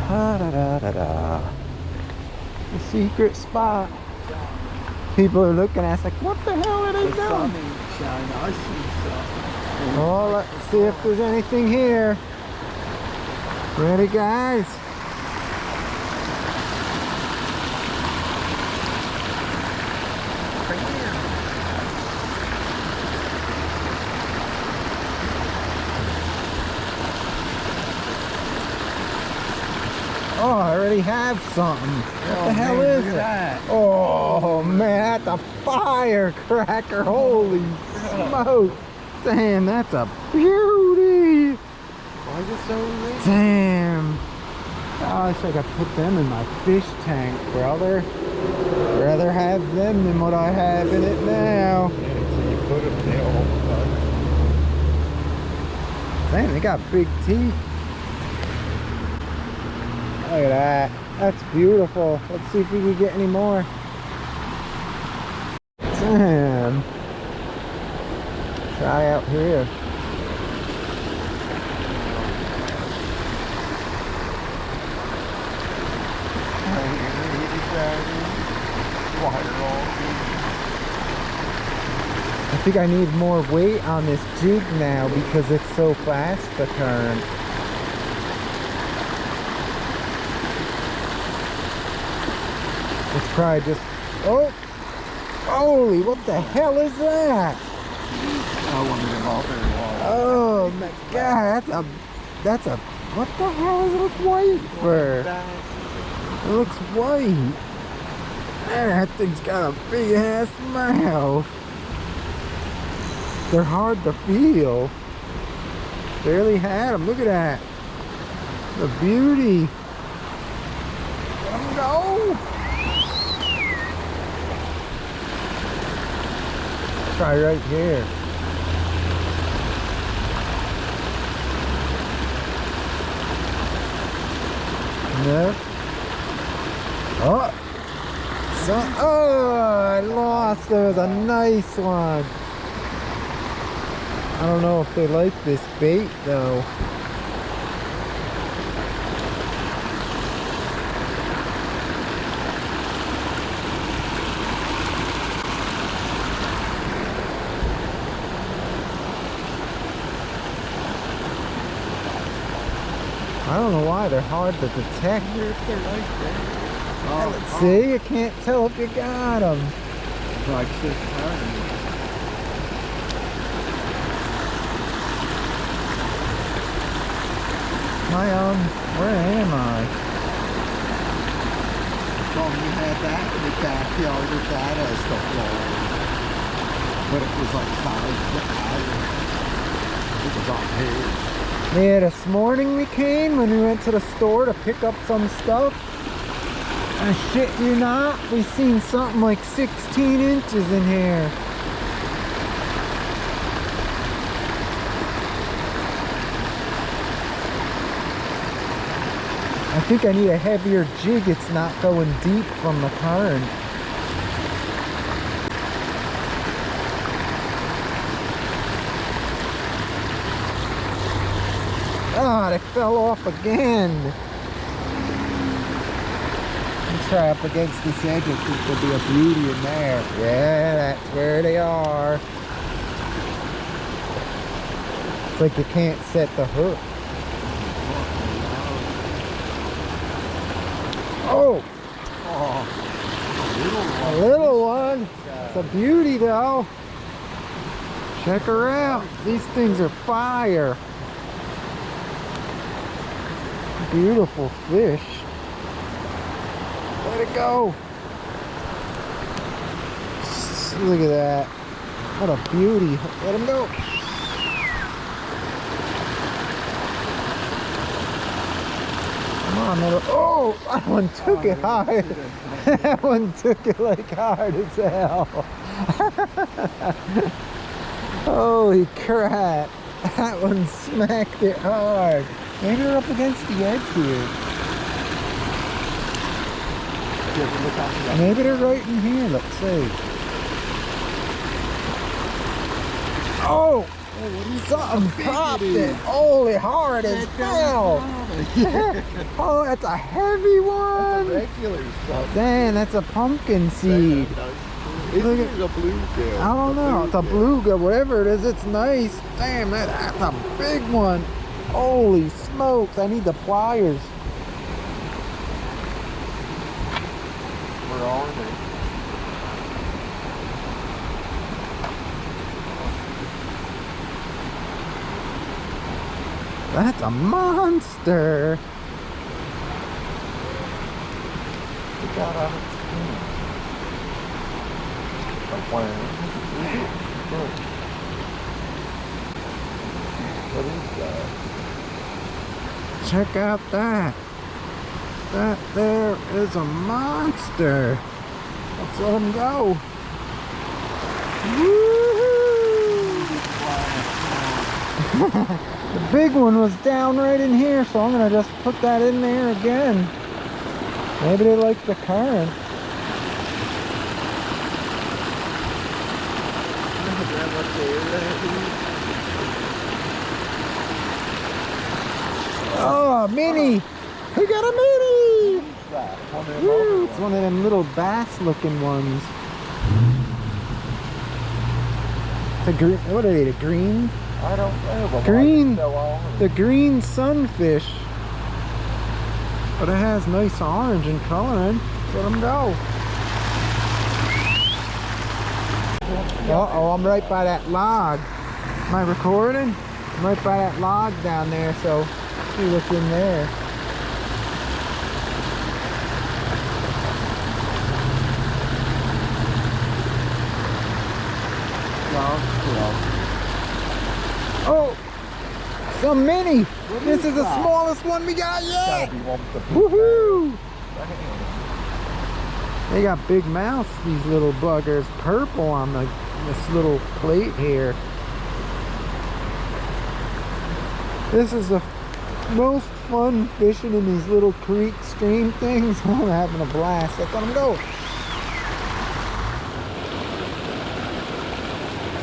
Da, da, da, da, da. The secret spot. People are looking at us like, what the hell are they doing? I see something. Oh, let's see if there's anything here. Ready, guys? Right here. Oh, I already have something. What the hell man, is look it? at that. Oh man, that's a firecracker. Holy smoke. Damn, that's a beauty. Why is it so late? Damn. I wish I could put them in my fish tank, brother. Rather have them than what I have in it now. Yeah, so you put them there all the time. Damn, they got big teeth. Look at that. That's beautiful. Let's see if we can get any more. Damn. Try out here. I think I need more weight on this jig now because it's so fast to turn. It's probably just, oh, holy, what the hell is that? I wanted them all very long. Oh my god, that's a, what the hell is it look white for? It looks white. Man, that thing's got a big ass mouth. They're hard to feel. Barely had them, look at that. The beauty. Let them go. Try right here. No. Oh. Oh, I lost. There was a nice one. I don't know if they like this bait though. I don't know why they're hard to detect. Oh, see, you can't tell if you got them. like 6 times. Where am I? Well, you had that in the backyard with that as the floor. But it was like 5 foot high. It was on here. Yeah, this morning we came when we went to the store to pick up some stuff. I shit you not, we seen something like 16 inches in here. I think I need a heavier jig. It's not going deep from the current. Ah, they fell off again. Let's try up against this edge. I think there'll be a beauty in there. Yeah, that's where they are. It's like you can't set the hook. Oh! A little one. It's a beauty though. Check her out. These things are fire. Beautiful fish. Let it go. Look at that. What a beauty. Let him go. Come on, little. Oh, that one took it hard. That one took it like hard as hell. Holy crap. That one smacked it hard. Maybe we're up against the edge here. Maybe they're right in here. Let's see. Oh! Something popped it. Holy hard as hell. Oh, that's a heavy That's one. a regular stuff. Dang, that's a pumpkin seed. Isn't it a bluegill? I don't know. It's a bluegill. Whatever it is, it's nice. Damn, that's a big one. Holy smokes. I need the pliers. Where are they? That's a monster. It got out of its skin. A worm. Look. What is that? Check out that. That there is a monster. Let's let him go. Woohoo! The big one was down right in here, so I'm gonna just put that in there again. Maybe they like the current. Oh, mini! We got a mini! Woo, it's one of them little bass looking ones. The green, what are they, the green? I don't know. But Green, the green sunfish. But it has nice orange in coloring. Let them go. Uh-oh, I'm right by that log. Am I recording? I'm right by that log down there, so see what's in there. Oh, some mini. This is the smallest one we got yet. Woohoo! They got big mouths, these little buggers. Purple on this little plate here. This is the most fun fishing in these little creek stream things. I'm having a blast. Let's let them go.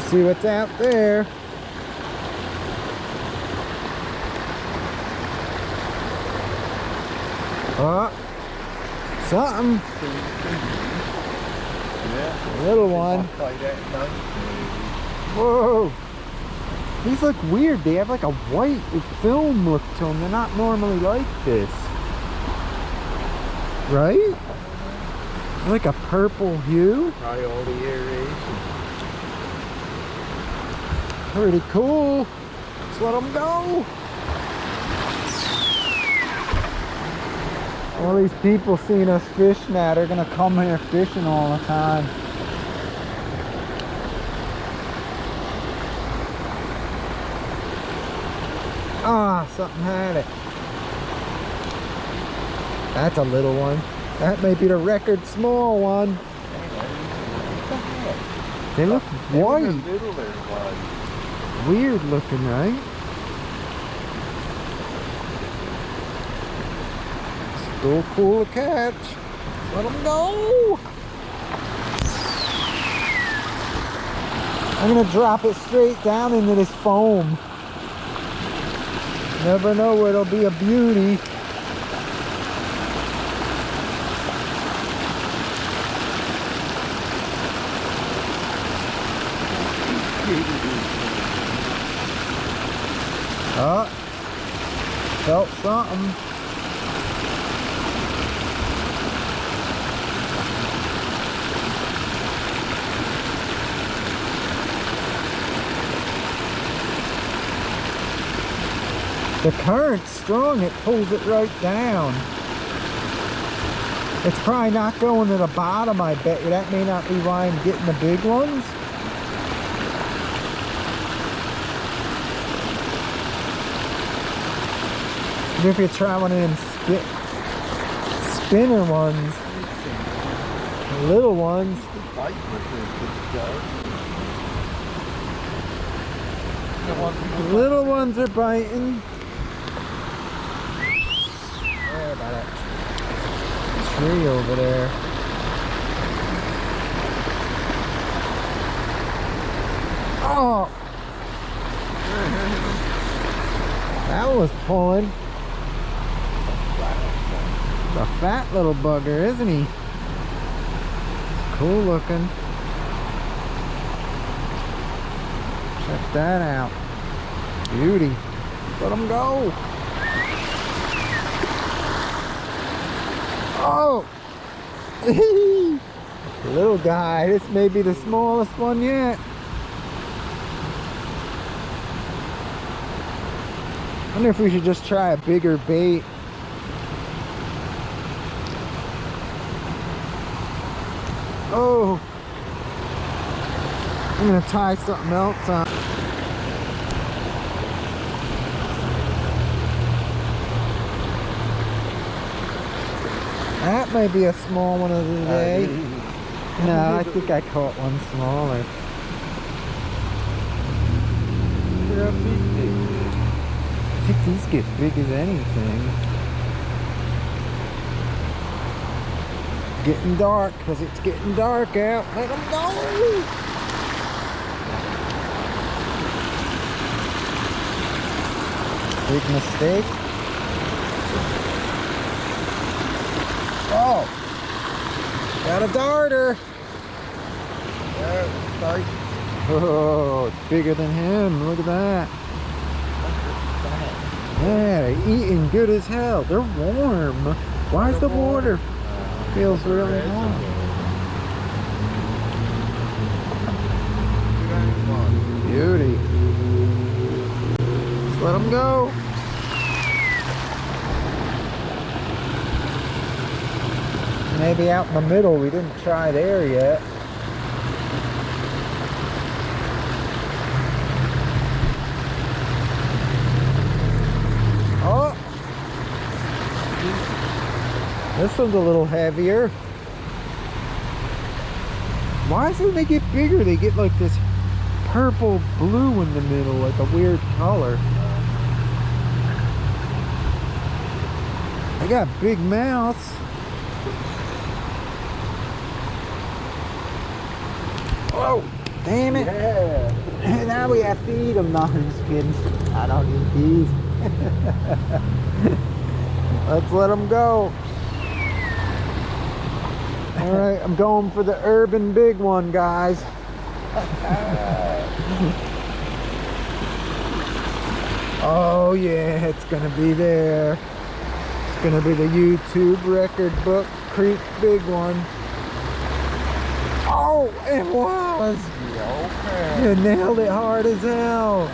See what's out there. Oh, something. Yeah. A little one. Whoa. These look weird. They have like a white film look to them. They're not normally like this. Right? Like a purple hue. Probably all the aeration. Pretty cool. Let's let them go. All these people seeing us fish now, they're gonna come here fishing all the time. Ah, something had it. That's a little one. That may be the record small one. They look white. Weird looking, right? Still cool to catch. Let them go. I'm gonna drop it straight down into this foam. Never know where it'll be a beauty. Oh, felt something. The current's strong, it pulls it right down. It's probably not going to the bottom, I bet you. That may not be why I'm getting the big ones. If you try one of them spinner ones, little ones. Little ones are biting. There by that tree over there. Oh! That was pulling. A fat little bugger, isn't he? Cool looking. Check that out. Beauty. Let him go. Oh! Little guy. This may be the smallest one yet. I wonder if we should just try a bigger bait. Oh! I'm gonna tie something else on. That may be a small one of the day. No, I think I caught one smaller. I think these get big as anything. Getting dark, because it's getting dark out. Let them go! Big mistake. Oh! Got a darter! Oh, it's bigger than him. Look at that. Yeah, they're eating good as hell. They're warm. Why is the water? Feels really warm. Beauty. Just let them go. Maybe out in the middle. We didn't try there yet. Oh! This one's a little heavier. Why do they get bigger? They get like this purple blue in the middle, like a weird color. They got big mouths. Oh, damn it. Yeah. Now we have to eat them. No, I'm just kidding. I don't eat these. Let's let them go. All right, I'm going for the urban big one, guys. Oh yeah, it's gonna be there. It's gonna be the YouTube record book creek big one. Oh, it was. You nailed it hard as hell.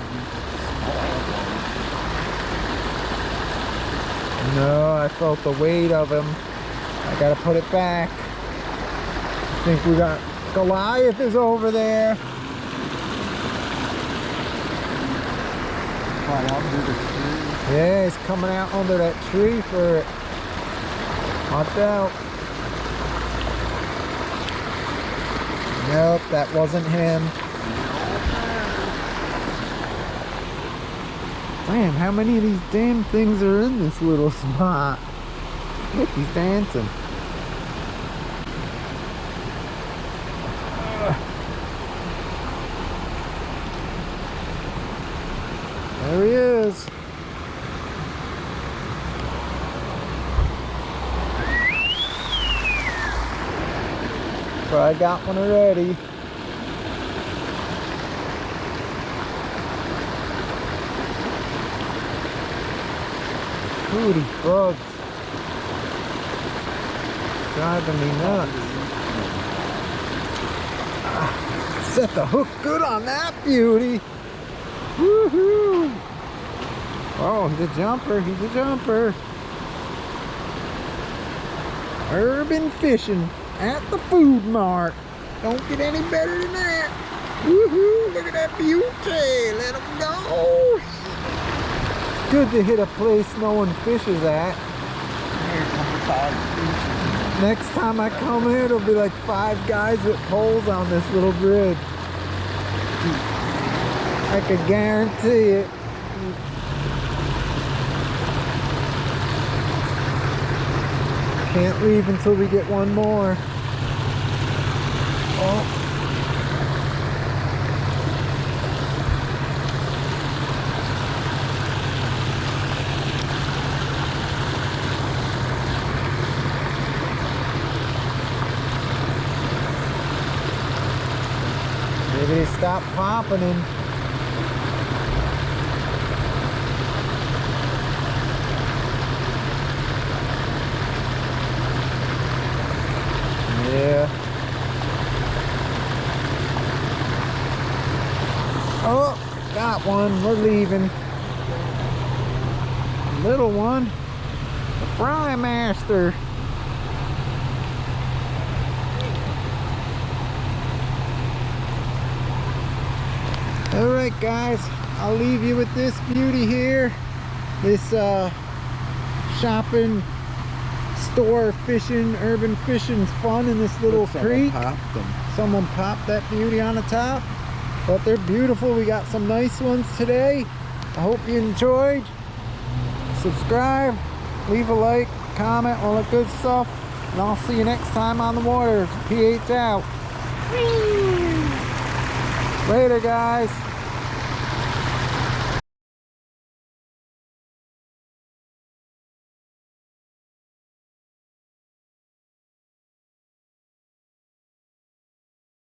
No, I felt the weight of him. I gotta put it back. I think we got Goliath is over there. Yeah, he's coming out under that tree for it. Watch out. Nope, that wasn't him. Damn, how many of these damn things are in this little spot? Look, he's dancing. There he is. So I got one already. Ooh, these bugs. Driving me nuts. Set the hook good on that beauty. Woohoo! Oh, he's a jumper. He's a jumper. Urban fishing at the food mart. Don't get any better than that. Woohoo! Look at that beauty. Let him go. It's good to hit a place no one fishes at. Next time I come here, there'll be like 5 guys with poles on this little bridge. I can guarantee it. Can't leave until we get one more. Oh. stopped popping and yeah. Oh, got one. We're leaving. Little one. The Fry Master. Alright guys, I'll leave you with this beauty here. This shopping store fishing, urban fishing's fun in this little creek. Someone popped that beauty on the top. But they're beautiful. We got some nice ones today. I hope you enjoyed. Subscribe, leave a like, comment, all that good stuff. And I'll see you next time on the water. PH out. Later guys.